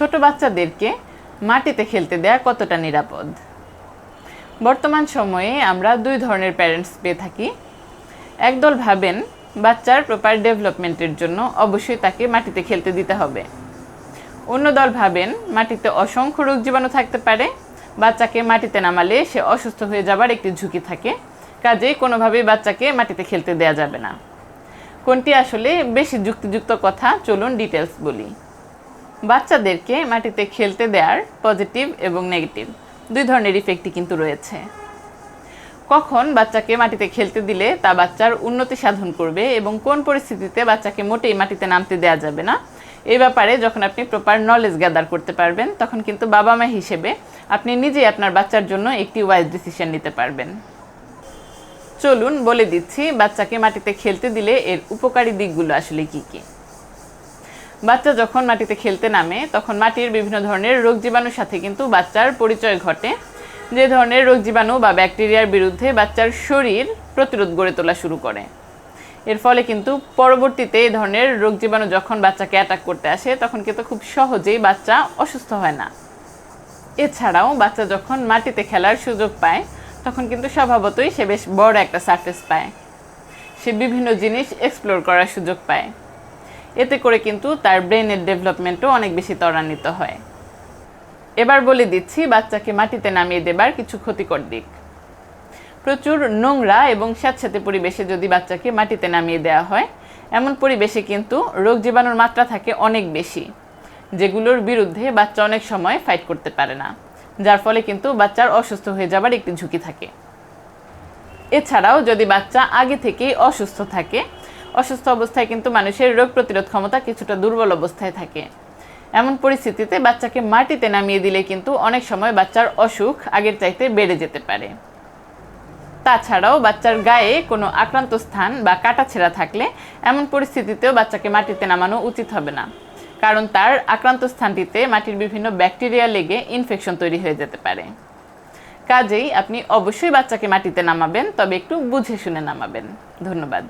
ছোট বাচ্চাদেরকে মাটিতে খেলতে দেয়া কতটা নিরাপদ? বর্তমান সময়ে আমরা দুই ধরনের প্যারেন্টস পেয়ে থাকি। একদল ভাবেন বাচ্চার প্রপার ডেভেলপমেন্টের জন্য অবশ্যই তাকে মাটিতে খেলতে দিতে হবে। অন্য দল ভাবেন মাটিতে অসংখ্য রোগ জীবাণু থাকতে পারে, বাচ্চাকে মাটিতে নামালে সে অসুস্থ হয়ে যাবার একটি ঝুঁকি থাকে, কাজেই কোনোভাবেই বাচ্চাকে মাটিতে খেলতে দেয়া যাবে না। কোনটি আসলে বেশি যুক্তিযুক্ত কথা, চলুন ডিটেলস বলি। বাচ্চাদেরকে মাটিতে খেলতে দেওয়ার পজিটিভ এবং নেগেটিভ দুই ধরনের ইফেক্টই কিন্তু রয়েছে। কখন বাচ্চাকে মাটিতে খেলতে দিলে তা বাচ্চার উন্নতি সাধন করবে এবং কোন পরিস্থিতিতে বাচ্চাকে মোটেই মাটিতে নামতে দেওয়া যাবে না, এই ব্যাপারে যখন আপনি প্রপার নলেজ গ্যাদার করতে পারবেন, তখন কিন্তু বাবা মা হিসেবে আপনি নিজেই আপনার বাচ্চার জন্য একটি ওয়াইজ ডিসিশন নিতে পারবেন। চলুন বলে দিচ্ছি বাচ্চাকে মাটিতে খেলতে দিলে এর উপকারী দিকগুলো আসলে কী কী। বাচ্চা যখন মাটিতে খেলতে নামে তখন মাটির বিভিন্ন ধরনের রোগ জীবাণুর সাথে কিন্তু বাচ্চার পরিচয় ঘটে, যে ধরনের রোগ জীবাণু বা ব্যাকটেরিয়ার বিরুদ্ধে বাচ্চার শরীর প্রতিরোধ গড়ে তোলা শুরু করে। এর ফলে কিন্তু পরবর্তীতে এই ধরনের রোগ জীবাণু যখন বাচ্চাকে অ্যাটাক করতে আসে তখন কিন্তু খুব সহজেই বাচ্চা অসুস্থ হয় না। এছাড়াও বাচ্চা যখন মাটিতে খেলার সুযোগ পায় তখন কিন্তু স্বভাবতই সে বেশ বড় একটা সারফেস পায়, সে বিভিন্ন জিনিস এক্সপ্লোর করার সুযোগ পায়। এতে করে কিন্তু তার ব্রেনের ডেভেলপমেন্টও অনেক বেশি ত্বরান্বিত হয়। এবার বলে দিচ্ছি বাচ্চাকে মাটিতে নামিয়ে দেবার কিছু ক্ষতিকর দিক। প্রচুর নোংরা এবং স্যাঁতস্যাঁতে পরিবেশে যদি বাচ্চাকে মাটিতে নামিয়ে দেওয়া হয়, এমন পরিবেশে কিন্তু রোগ জীবাণুর মাত্রা থাকে অনেক বেশি, যেগুলোর বিরুদ্ধে বাচ্চা অনেক সময় ফাইট করতে পারে না, যার ফলে কিন্তু বাচ্চার অসুস্থ হয়ে যাবার একটি ঝুঁকি থাকে। এছাড়াও যদি বাচ্চা আগে থেকেই অসুস্থ থাকে, অসুস্থ অবস্থায় কিন্তু মানুষের রোগ প্রতিরোধ ক্ষমতা কিছুটা দুর্বল অবস্থায় থাকে, এমন পরিস্থিতিতে বাচ্চাকে মাটিতে নামিয়ে দিলে কিন্তু অনেক সময় বাচ্চার অসুখ আগের চাইতে বেড়ে যেতে পারে। তাছাড়াও বাচ্চার গায়ে কোনো আক্রান্ত স্থান বা কাটাছেঁড়া থাকলে এমন পরিস্থিতিতেও বাচ্চাকে মাটিতে নামানো উচিত হবে না, কারণ তার আক্রান্ত স্থানটিতে মাটির বিভিন্ন ব্যাকটেরিয়া লেগে ইনফেকশন তৈরি হয়ে যেতে পারে। কাজেই আপনি অবশ্যই বাচ্চাকে মাটিতে নামাবেন, তবে একটু বুঝে শুনে নামাবেন। ধন্যবাদ।